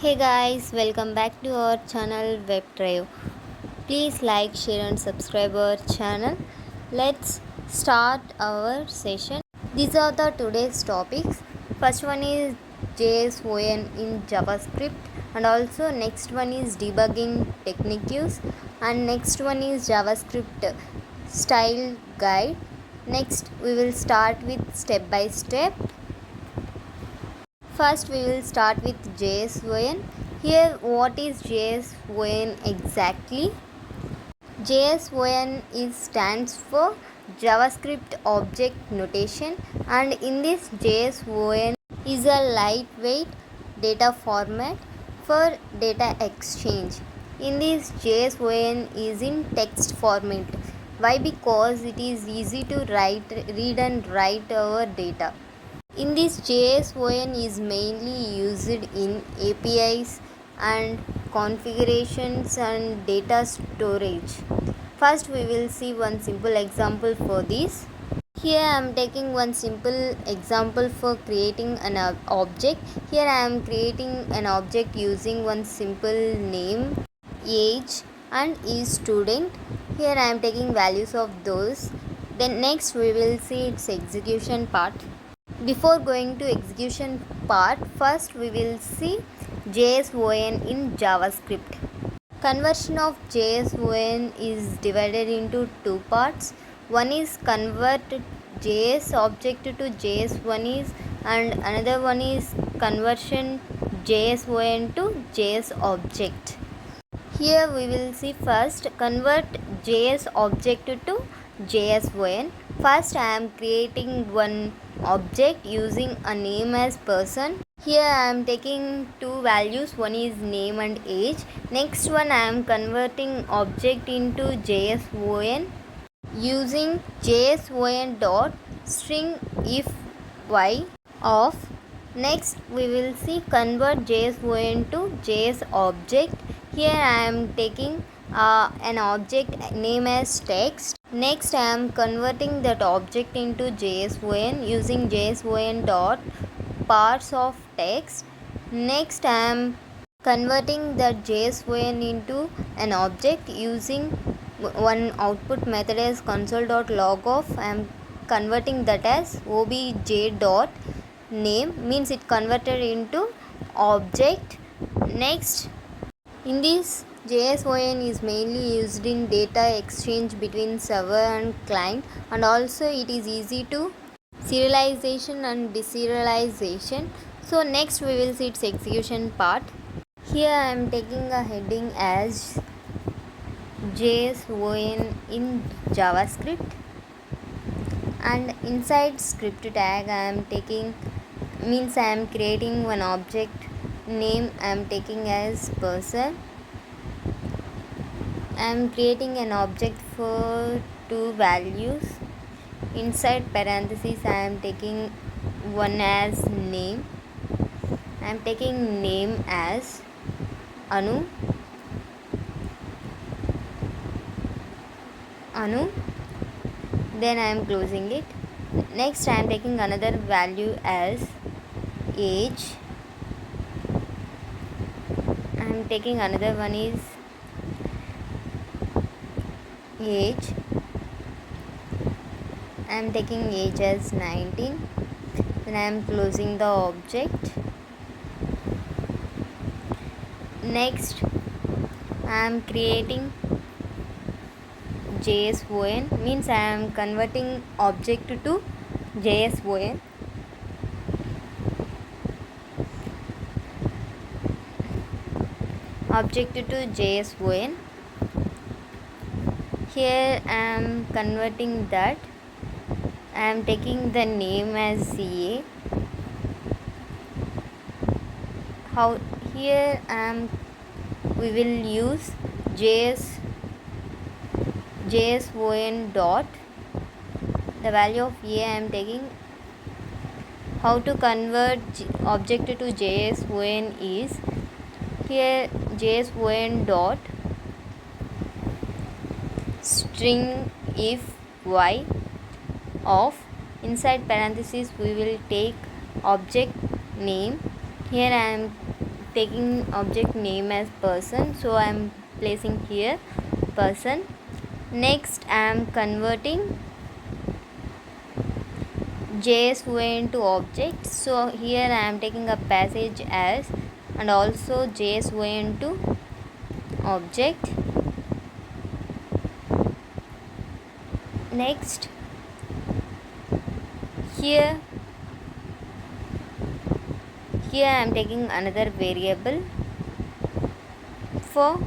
Hey guys, welcome back to our channel Web Drive. Please like, share and subscribe our channel. Let's start our session. These are the today's topics. First one is JSON in JavaScript, and also next one is debugging techniques, and next one is JavaScript style guide. Next we will start with step by step. First we will start with JSON. Here what is JSON exactly? JSON stands for JavaScript Object Notation, and in this JSON is a lightweight data format for data exchange. In this JSON is in text format. Why? Because it is easy to read and write our data. In this JSON is mainly used in APIs and configurations and data storage. First we will see one simple example for this. Here I am taking one simple example for creating an object. Here I am creating an object using one simple name, age and is student. Here I am taking values of those. Then next we will see its execution part. Before going to execution part, first we will see JSON in JavaScript. Conversion of JSON is divided into two parts. One is convert JS object to JS1 and another one is conversion JSON to JS object. Here we will see first convert JS object to JSON. First I am creating one object using a name as person. Here I am taking two values, one is name and age. Next one I am converting object into JSON using JSON dot string if y of. Next we will see convert JSON to JS object. Here I am taking an object name as text. Next I am converting that object into JSON using JSON dot parts of text. Next I am converting that JSON into an object using one output method as console.log of. I am converting that as obj dot name, means it converted into object. Next, in this JSON is mainly used in data exchange between server and client, and also it is easy to serialization and deserialization. So next we will see its execution part. Here I am taking a heading as JSON in JavaScript, and inside script tag I am taking, means I am creating one object name I am taking as person. I am creating an object for two values. Inside parentheses I am taking one as name. I am taking name as Anu. Then I am closing it. Next I am taking another value as age. I am taking another one is age. I am taking age as 19. Then I am closing the object. Next I am creating JSON, means I am converting object to JSON. Object to JSON. Here I am converting that. I am taking the name as CA. How here we will use JSON dot the value of A I am taking. How to convert object to JSON is here JSON dot string if y of. Inside parentheses we will take object name. Here I am taking object name as person, so I am placing here person. Next I am converting JSON to object, so here I am taking a passage as and also JSON to object. Next here I am taking another variable for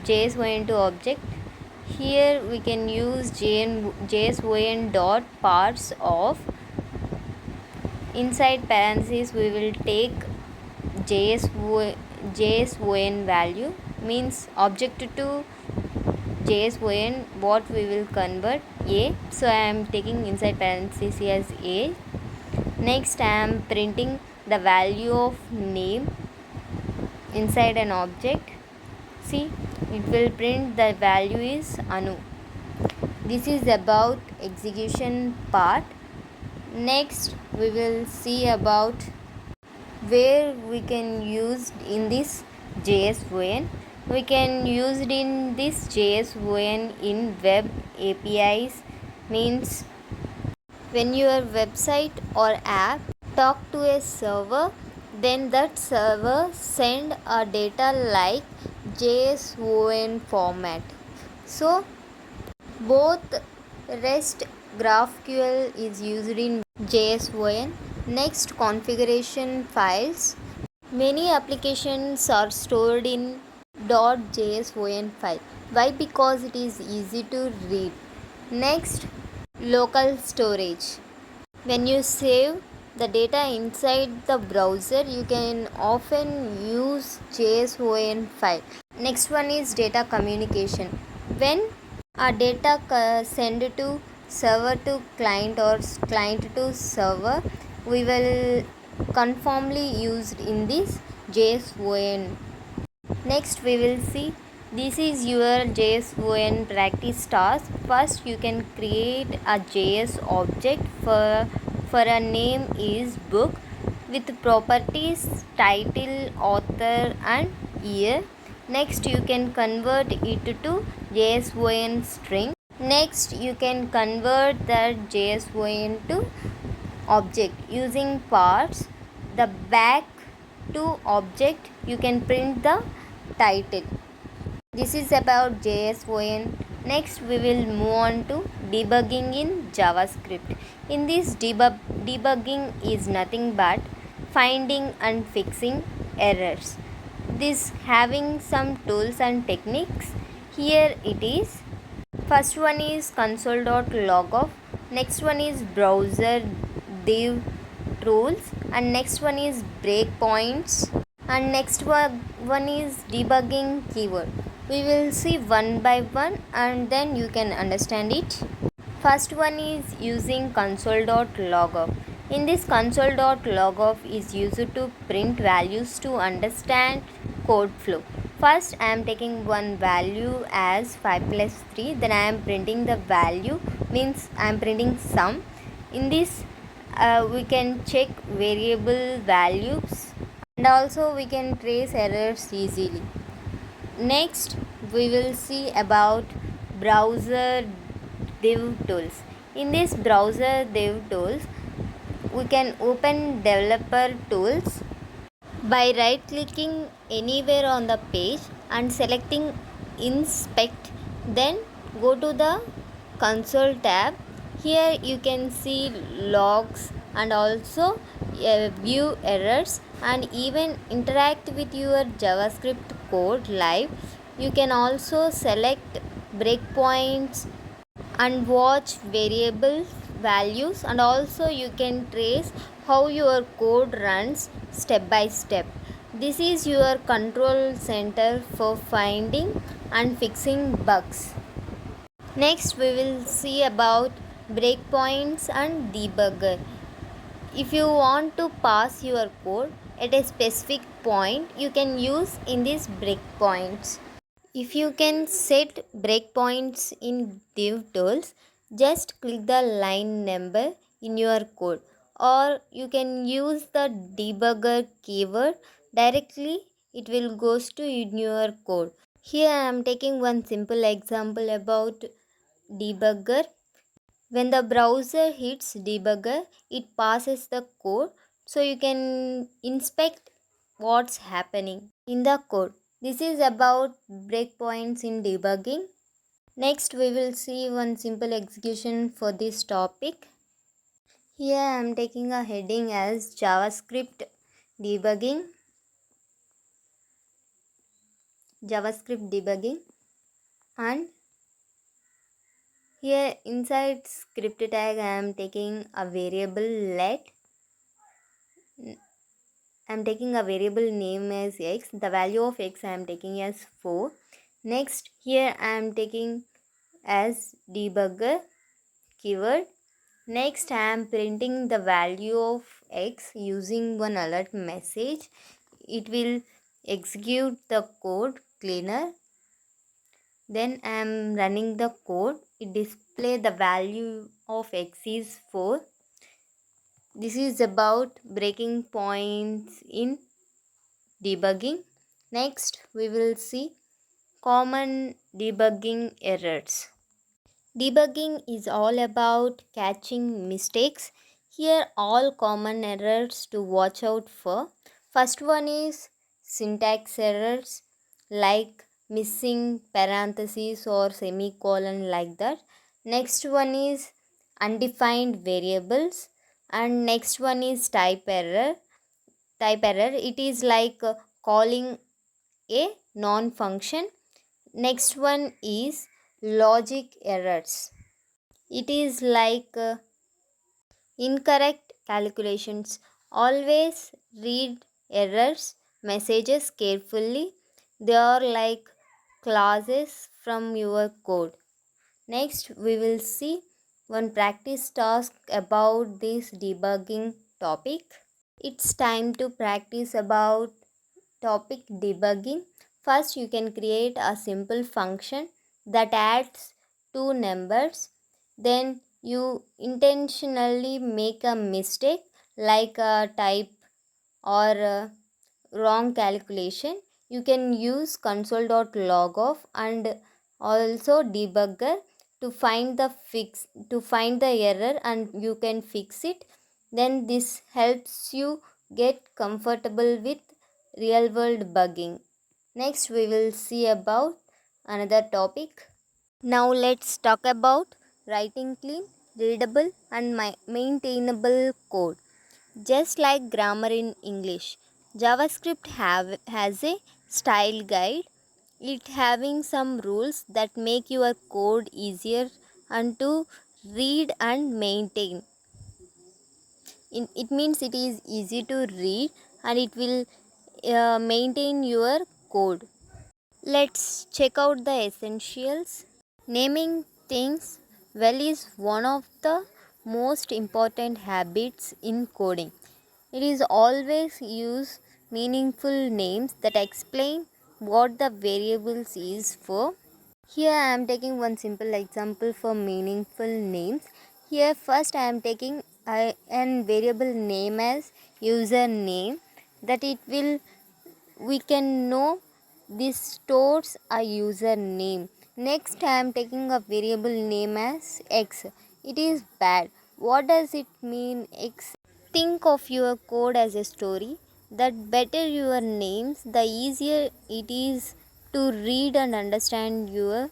JSON to object. Here we can use JSON dot parts of, inside parentheses we will take JSON value, means object to JSON what we will convert a, so I am taking inside parentheses as a. Next I am printing the value of name inside an object. See, it will print the value is Anu. This is about execution part. Next we will see about where we can use in this JSON. We can use it in this JSON in web APIs, means when your website or app talk to a server, then that server send a data like JSON format. So both REST GraphQL is used in JSON. Next, configuration files. Many applications are stored in .json file. Why? Because it is easy to read. Next, local storage. When you save the data inside the browser, you can often use JSON file. Next one is data communication. When a data send to server to client or client to server, we will conformly used in this JSON. Next we will see, this is your JSON practice task. First you can create a JS object for a name is book with properties title, author and year. Next you can convert it to JSON string. Next you can convert that JSON to object using parts. The back to object you can print the title. This is about JSON. Next we will move on to debugging in JavaScript. In this debugging is nothing but finding and fixing errors. This having some tools and techniques. Here it is. First one is console.log. Next one is browser DevTools, and next one is breakpoints, and next one is debugging keyword. We will see one by one and then you can understand it. First one is using console.log. In this console.log is used to print values to understand code flow. First I am taking one value as 5 plus 3, then I am printing the value, means I am printing sum. In this we can check variable values and also we can trace errors easily. Next we will see about browser DevTools. In this browser DevTools we can open developer tools by right clicking anywhere on the page and selecting inspect, then go to the console tab. Here you can see logs and also view errors and even interact with your JavaScript code live. You can also select breakpoints and watch variable values, and also you can trace how your code runs step by step. This is your control center for finding and fixing bugs. Next we will see about breakpoints and debugger. If you want to pass your code at a specific point, you can use in these breakpoints. If you can set breakpoints in DevTools, just click the line number in your code or you can use the debugger keyword directly. It will goes to in your code. Here I am taking one simple example about debugger. When the browser hits debugger, it passes the code, so you can inspect what's happening in the code. This is about breakpoints in debugging. Next, we will see one simple execution for this topic. Here I am taking a heading as JavaScript debugging. And here inside script tag I am taking a variable let. I am taking a variable name as x. The value of x I am taking as 4. Next, here I am taking as debugger keyword. Next, I am printing the value of x using one alert message. It will execute the code cleaner. Then I am running the code. It display the value of x is 4. This is about breaking points in debugging. Next, we will see common debugging errors. Debugging is all about catching mistakes. Here all common errors to watch out for. First one is syntax errors like missing parentheses or semicolon like that. Next one is undefined variables, and next one is type error. It is like calling a non-function. Next one is logic errors. It is like incorrect calculations. Always read errors messages carefully. They are like clauses from your code. Next, we will see one practice task about this debugging topic. It's time to practice about topic debugging. First, you can create a simple function that adds two numbers. Then you intentionally make a mistake like a type or a wrong calculation. You can use console.log off and also debugger to find the error, and you can fix it. Then this helps you get comfortable with real world bugging. Next, we will see about another topic. Now let's talk about writing clean, readable and maintainable code. Just like grammar in English, JavaScript has a style guide. It having some rules that make your code easier and to read and maintain. It means it is easy to read and it will maintain your code. Let's check out the essentials. Naming things well is one of the most important habits in coding. It is always use meaningful names that explain what the variables is for. Here I am taking one simple example for meaningful names. Here first I am taking an variable name as username, that it will we can know this stores a username. Next I am taking a variable name as x. It is bad. What does it mean x? Think of your code as a story. That better your names, the easier it is to read and understand your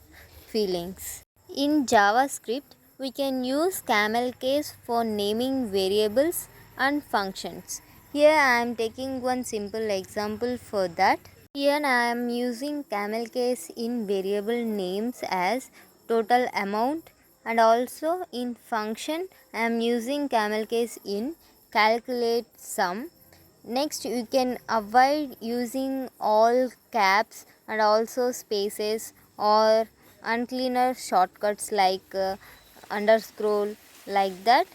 feelings. In JavaScript, we can use camel case for naming variables and functions. Here I am taking one simple example for that. Here I am using camel case in variable names as total amount, and also in function I am using camel case in calculate sum. Next, you can avoid using all caps and also spaces or uncleaner shortcuts like underscore like that.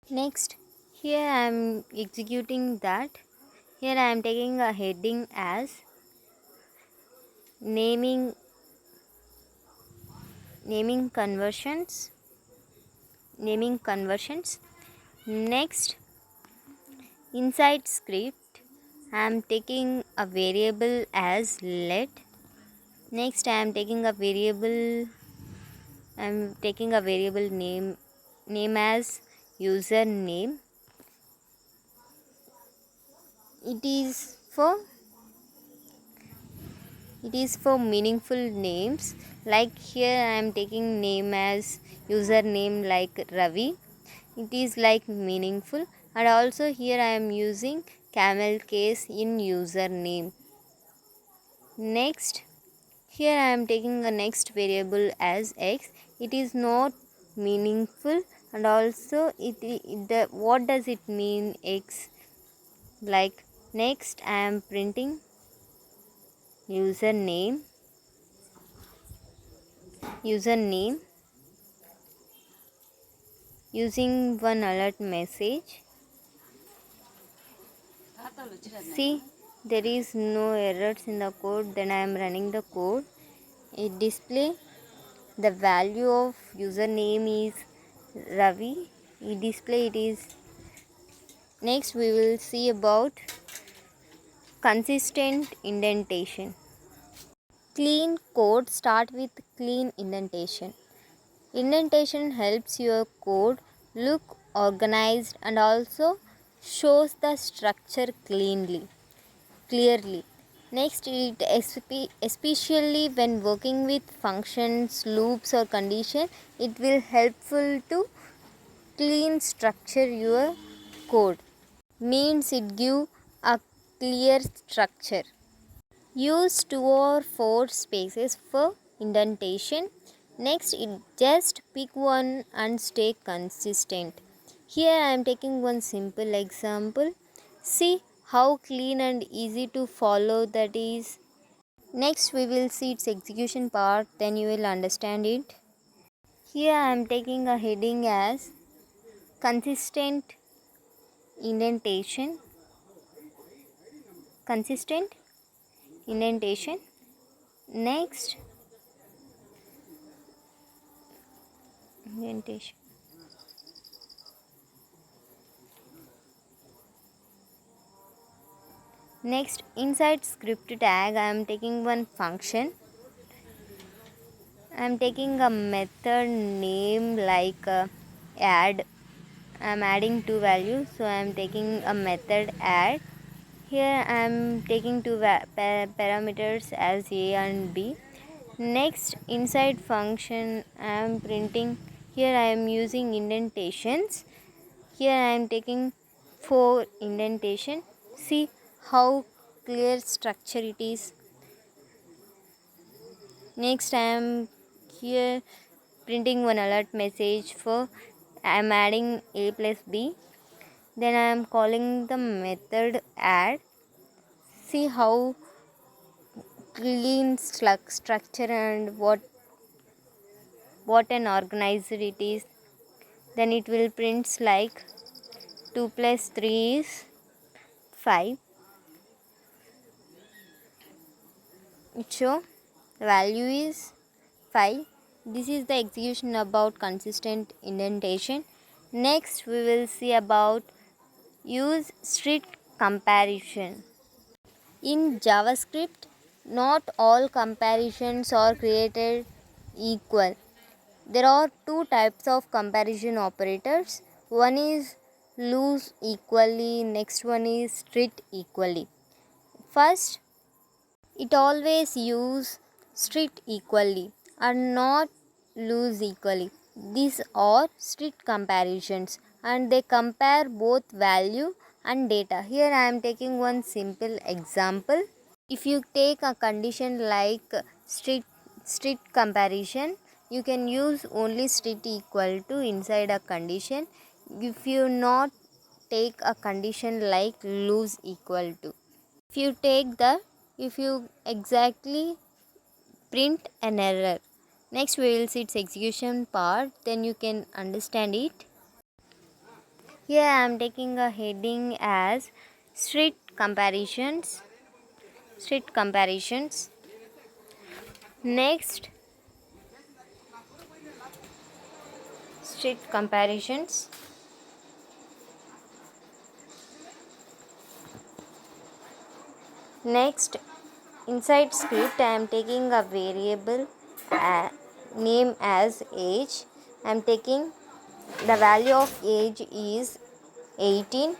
Next, here I am executing that. Here I am taking a heading as naming conversions. Next, inside script, I am taking a variable as let. Next, I am taking a variable name as username. It is for meaningful names. Like here I am taking name as username like Ravi. It is like meaningful, and also here I am using camel case in username. Next, here I am taking a next variable as x. It is not meaningful, and also what does it mean x? Like next I am printing username using one alert message. See, there is no errors in the code. Then I am running the code. It display the value of username is Ravi. It display it is. Next we will see about consistent indentation. Clean code start with clean indentation. Indentation helps your code look organized and also shows the structure clearly. Next, it especially when working with functions, loops or condition, it will helpful to clean structure your code. Means it give a clear structure. Use 2 or 4 spaces for indentation. Next, it just pick one and stay consistent. Here I am taking one simple example. See how clean and easy to follow that is. Next we will see its execution part, then you will understand it. Here I am taking a heading as consistent indentation. Next, indentation. Next, inside script tag I am taking one function. I am taking a method name like add. I am adding 2 values, so I am taking a method add. Here I am taking 2 parameters as a and b. Next, inside function I am printing. Here I am using indentations. Here I am taking 4 indentation. See how clear structure it is. Next I am here printing one alert message for I am adding a plus b. Then I am calling the method add. See how clean structure and what an organizer it is. Then it will prints like 2 plus 3 is 5. It show the value is 5. This is the execution about consistent indentation. Next we will see about use strict comparison. In JavaScript, not all comparisons are created equal. There are 2 types of comparison operators. One is loose equally, next one is strict equally. First, it always use strict equally and not loose equally. These are strict comparisons and they compare both value and data. Here I am taking one simple example. If you take a condition like strict comparison, you can use only strict equal to inside a condition. If you not take a condition like loose equal to, if you exactly print an error. Next we will see its execution part, then you can understand it. Here I am taking a heading as strict comparisons. Next, strict comparisons. Next, inside script I am taking a variable name as age. I am taking the value of age is 18.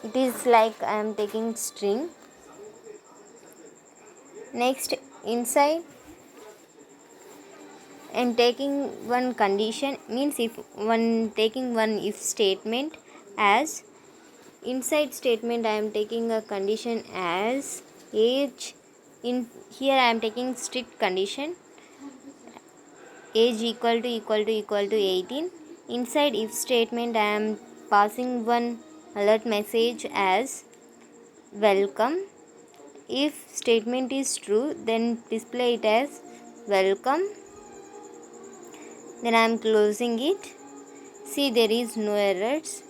It is like I am taking string. Next, inside I am taking one condition, means if one taking one if statement as inside statement. I am taking a condition as age. In here I am taking strict condition, age equal to 18. Inside if statement I am passing one alert message as welcome. If statement is true, then display it as welcome. Then I am closing it. See, there is no errors.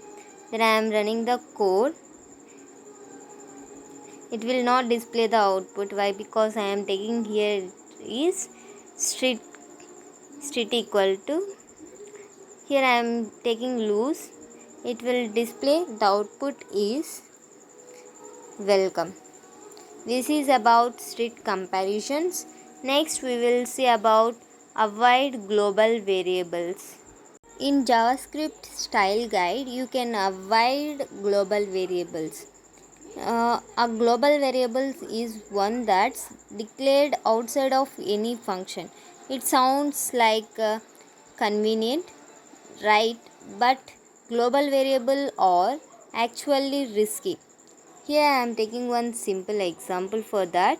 Then I am running the code. It will not display the output. Why? Because I am taking here is strict equal to, here I am taking loose. It will display the output is welcome. This is about strict comparisons. Next we will see about avoid global variables. In JavaScript style guide, you can avoid global variables. A global variable is one that's declared outside of any function. It sounds like convenient, right? But global variable are actually risky. Here I am taking one simple example for that.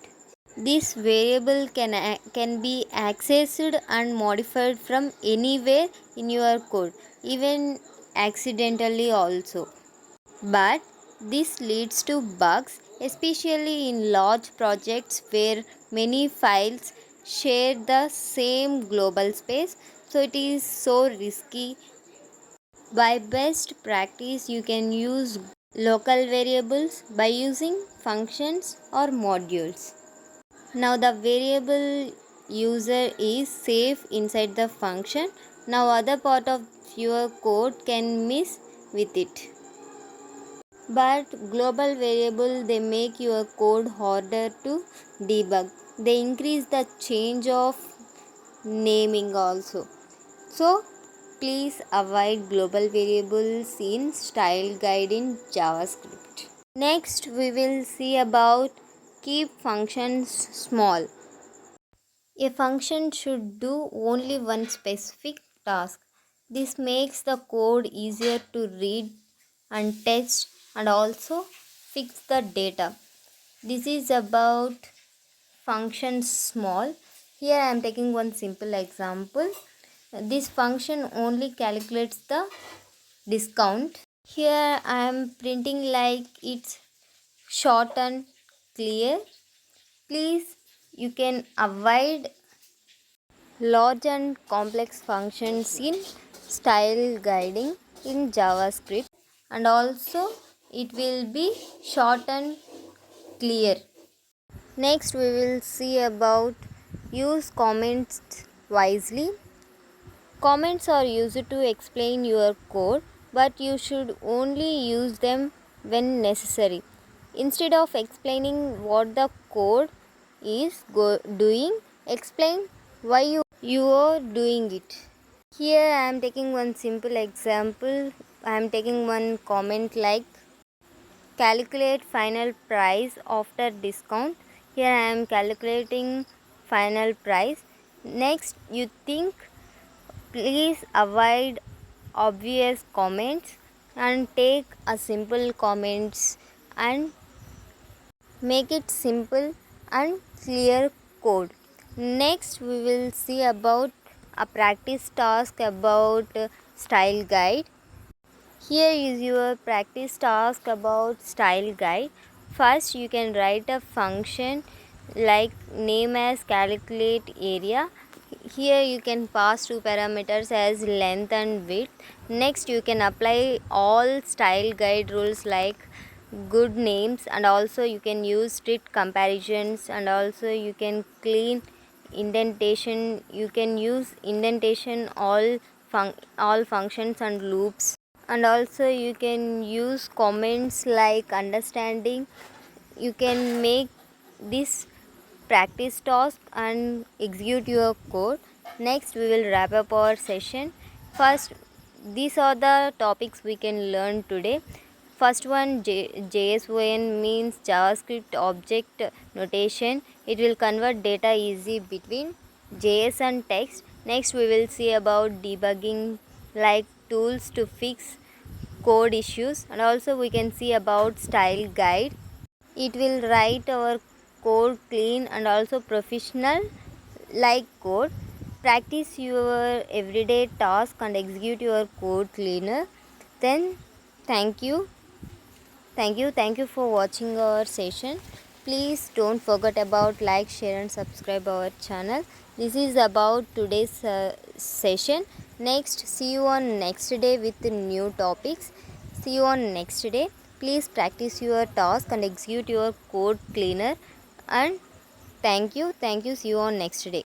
This variable can be accessed and modified from anywhere in your code, even accidentally also. But this leads to bugs, especially in large projects where many files share the same global space. So it is so risky. By best practice, you can use local variables by using functions or modules. Now the variable user is safe inside the function. Now other part of your code can miss with it. But global variable, they make your code harder to debug. They increase the change of naming also. So please avoid global variables in style guide in JavaScript. Next we will see about keep functions small. A function should do only one specific task. This makes the code easier to read and test and also fix the data. This is about functions small. Here I am taking one simple example. This function only calculates the discount. Here I am printing like it's short and clear. Please, you can avoid large and complex functions in style guiding in JavaScript, and also it will be short and clear. Next we will see about use comments wisely. Comments are used to explain your code, but you should only use them when necessary. Instead of explaining what the code is doing, explain why you are doing it. Here I am taking one simple example. I am taking one comment like calculate final price after discount. Here I am calculating final price. Next, you think, please avoid obvious comments and take a simple comments and make it simple and clear code. Next we will see about a practice task about style guide. Here is your practice task about style guide. First you can write a function like name as calculate area. Here you can pass two parameters as length and width. Next you can apply all style guide rules like good names, and also you can use strict comparisons, and also you can clean indentation. You can use indentation all functions and loops, and also you can use comments like understanding you can make this practice task and execute your code. Next we will wrap up our session. First, these are the topics we can learn today. First one, JSON means JavaScript object notation. It will convert data easy between JS and text. Next we will see about debugging, like tools to fix code issues, and also we can see about style guide. It will write our code clean and also professional like code. Practice your everyday task and execute your code cleaner. Then thank you. Thank you for watching our session. Please don't forget about like, share and subscribe our channel. This is about today's session. Next, see you on next day with new topics. See you on next day. Please practice your task and execute your code cleaner. And thank you. See you on next day.